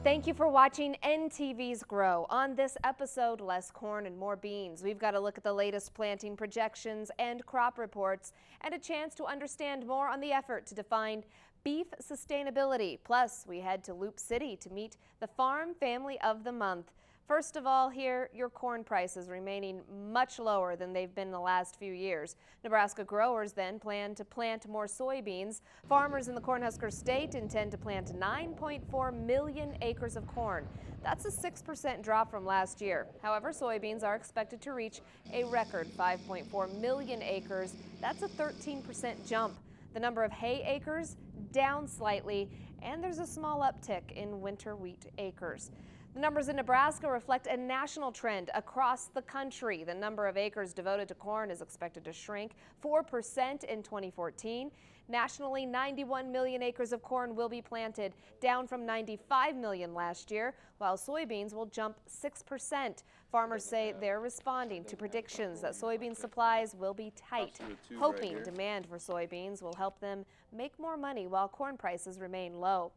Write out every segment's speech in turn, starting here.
Thank you for watching NTV's Grow. On this episode, less corn and more beans. We've got a look at the latest planting projections and crop reports and a chance to understand more on the effort to define beef sustainability. Plus, we head to Loop City to meet the Farm Family of the Month. First of all, here, your corn prices remaining much lower than they've been in the last few years. Nebraska growers then plan to plant more soybeans. Farmers in the Cornhusker State intend to plant 9.4 million acres of corn. That's a 6% drop from last year. However, soybeans are expected to reach a record 5.4 million acres. That's a 13% jump. The number of hay acres down slightly, and there's a small uptick in winter wheat acres. The numbers in Nebraska reflect a national trend across the country. The number of acres devoted to corn is expected to shrink 4% in 2014. Nationally, 91 million acres of corn will be planted, down from 95 million last year, while soybeans will jump 6%. Farmers say they're responding to predictions that soybean supplies will be tight, hoping demand for soybeans will help them make more money while corn prices remain low.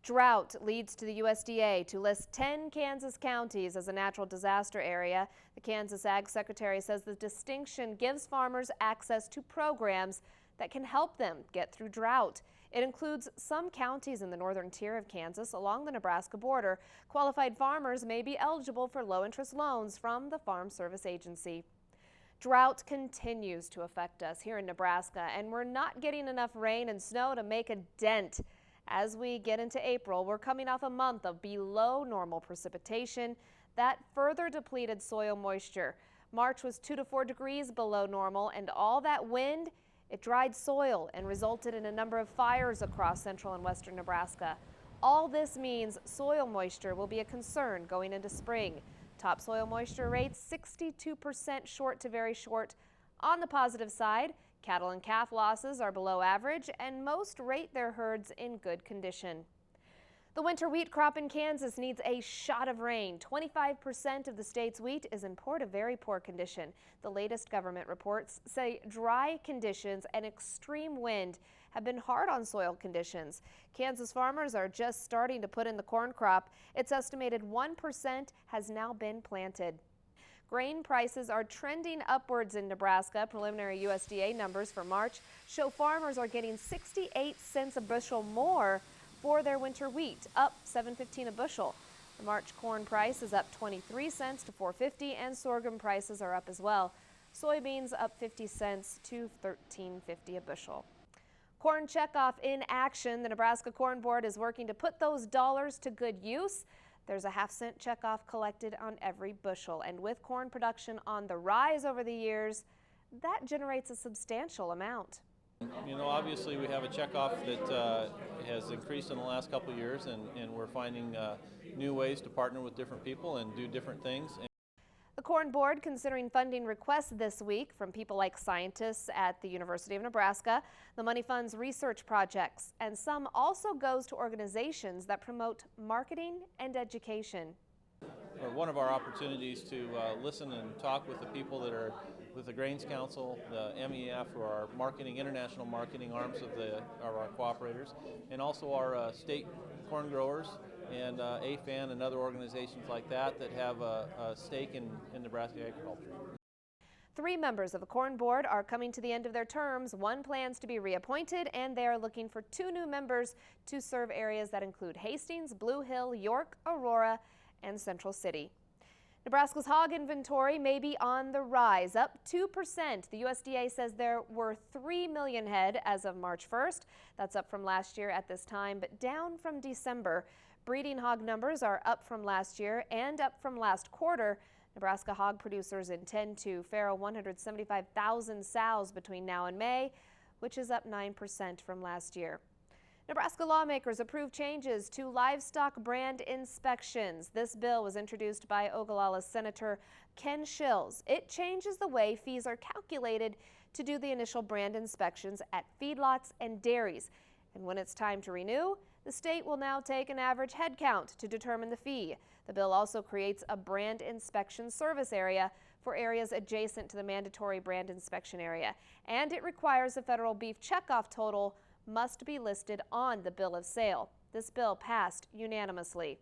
Drought leads to the USDA to list 10 Kansas counties as a natural disaster area. The Kansas Ag Secretary says the distinction gives farmers access to programs that can help them get through drought. It includes some counties in the northern tier of Kansas along the Nebraska border. Qualified farmers may be eligible for low-interest loans from the Farm Service Agency. Drought continues to affect us here in Nebraska, and we're not getting enough rain and snow to make a dent. As we get into April, we're coming off a month of below normal precipitation that further depleted soil moisture. March was 2 to 4 degrees below normal, and all that wind, it dried soil and resulted in a number of fires across central and western Nebraska. All this means soil moisture will be a concern going into spring. Topsoil moisture rates 62% short to very short. On the positive side, cattle and calf losses are below average, and most rate their herds in good condition. The winter wheat crop in Kansas needs a shot of rain. 25% of the state's wheat is in poor to very poor condition. The latest government reports say dry conditions and extreme wind have been hard on soil conditions. Kansas farmers are just starting to put in the corn crop. It's estimated 1% has now been planted. Grain prices are trending upwards in Nebraska. Preliminary USDA numbers for March show farmers are getting 68 cents a bushel more for their winter wheat, up $7.15 a bushel. The March corn price is up 23 cents to $4.50, and sorghum prices are up as well. Soybeans up 50 cents to $13.50 a bushel. Corn checkoff in action. The Nebraska Corn Board is working to put those dollars to good use. There's a half-cent checkoff collected on every bushel, and with corn production on the rise over the years, that generates a substantial amount. You know, obviously we have a checkoff that has increased in the last couple of years, and we're finding new ways to partner with different people and do different things. The Corn Board considering funding requests this week from people like scientists at the University of Nebraska. The money funds research projects, and some also goes to organizations that promote marketing and education. One of our opportunities to listen and talk with the people that are with the Grains Council, the MEF, or our marketing, international marketing arms of our cooperators, and also our state corn growers and AFAN and other organizations like that have a stake in Nebraska agriculture. 3 members of the Corn Board are coming to the end of their terms. One plans to be reappointed, and they are looking for 2 new members to serve areas that include Hastings, Blue Hill, York, Aurora, and Central City. Nebraska's hog inventory may be on the rise, up 2%. The USDA says there were 3 million head as of March 1st. That's up from last year at this time, but down from December. Breeding hog numbers are up from last year and up from last quarter. Nebraska hog producers intend to farrow 175,000 sows between now and May, which is up 9% from last year. Nebraska lawmakers approved changes to livestock brand inspections. This bill was introduced by Ogallala Senator Ken Shills. It changes the way fees are calculated to do the initial brand inspections at feedlots and dairies. And when it's time to renew, the state will now take an average head count to determine the fee. The bill also creates a brand inspection service area for areas adjacent to the mandatory brand inspection area, and it requires a federal beef checkoff total must be listed on the bill of sale. This bill passed unanimously.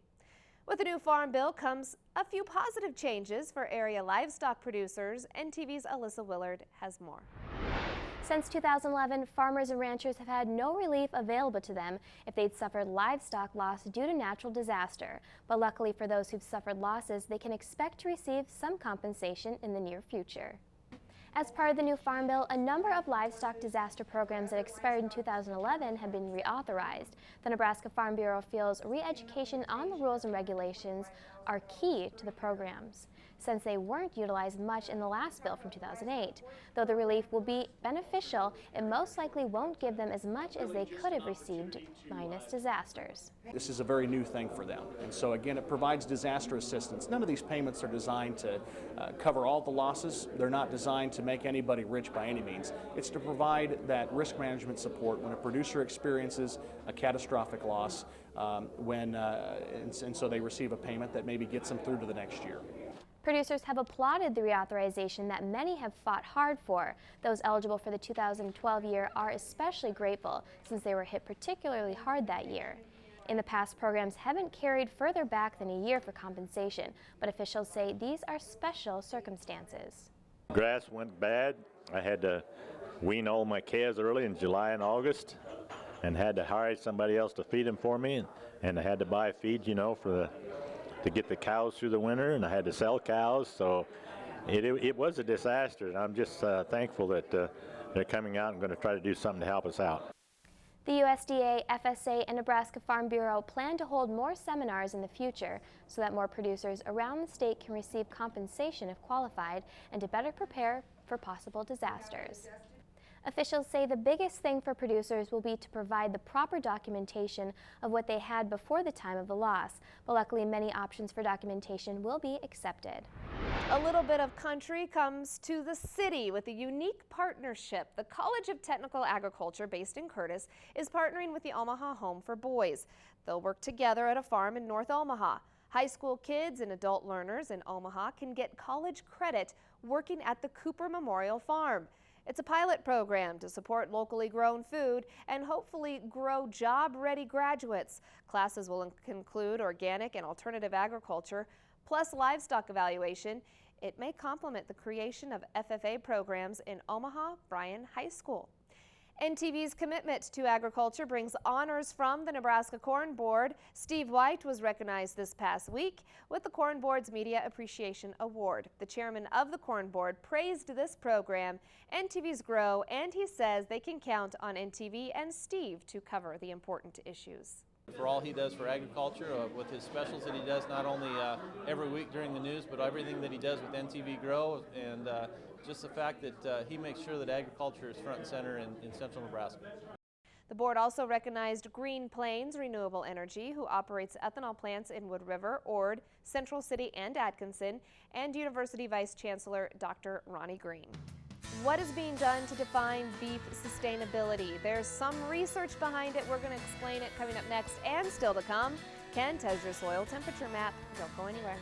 With the new farm bill comes a few positive changes for area livestock producers. NTV's Alyssa Willard has more. Since 2011, farmers and ranchers have had no relief available to them if they'd suffered livestock loss due to natural disaster. But luckily for those who've suffered losses, they can expect to receive some compensation in the near future. As part of the new Farm Bill, a number of livestock disaster programs that expired in 2011 have been reauthorized. The Nebraska Farm Bureau feels re-education on the rules and regulations are key to the programs, since they weren't utilized much in the last bill from 2008. Though the relief will be beneficial, it most likely won't give them as much as they could have received minus disasters. This is a very new thing for them, and so again it provides disaster assistance. None of these payments are designed to cover all the losses. They're not designed to make anybody rich by any means. It's to provide that risk management support when a producer experiences a catastrophic loss, and so they receive a payment that maybe gets them through to the next year. Producers have applauded the reauthorization that many have fought hard for. Those eligible for the 2012 year are especially grateful since they were hit particularly hard that year. In the past, programs haven't carried further back than a year for compensation, but officials say these are special circumstances. Grass went bad. I had to wean all my calves early in July and August and had to hire somebody else to feed them for me, and I had to buy feed, you know, to get the cows through the winter, and I had to sell cows, so it was a disaster, and I'm just thankful that they're coming out and going to try to do something to help us out. The USDA, FSA, and Nebraska Farm Bureau plan to hold more seminars in the future so that more producers around the state can receive compensation if qualified and to better prepare for possible disasters. Officials say the biggest thing for producers will be to provide the proper documentation of what they had before the time of the loss, but luckily many options for documentation will be accepted. A little bit of country comes to the city with a unique partnership. The College of Technical Agriculture, based in Curtis, is partnering with the Omaha Home for Boys. They'll work together at a farm in North Omaha. High school kids and adult learners in Omaha can get college credit working at the Cooper Memorial Farm. It's a pilot program to support locally grown food and hopefully grow job-ready graduates. Classes will include organic and alternative agriculture, plus livestock evaluation. It may complement the creation of FFA programs in Omaha Bryan High School. NTV's commitment to agriculture brings honors from the Nebraska Corn Board. Steve White was recognized this past week with the Corn Board's Media Appreciation Award. The chairman of the Corn Board praised this program, NTV's Grow, and he says they can count on NTV and Steve to cover the important issues. For all he does for agriculture, with his specials that he does not only every week during the news, but everything that he does with NTV Grow, and just the fact that he makes sure that agriculture is front and center in central Nebraska. The board also recognized Green Plains Renewable Energy, who operates ethanol plants in Wood River, Ord, Central City, and Atkinson, and University Vice Chancellor Dr. Ronnie Green. What is being done to define beef sustainability? There's some research behind it. We're going to explain it coming up next, and still to come, Kent has your soil temperature map. Don't go anywhere.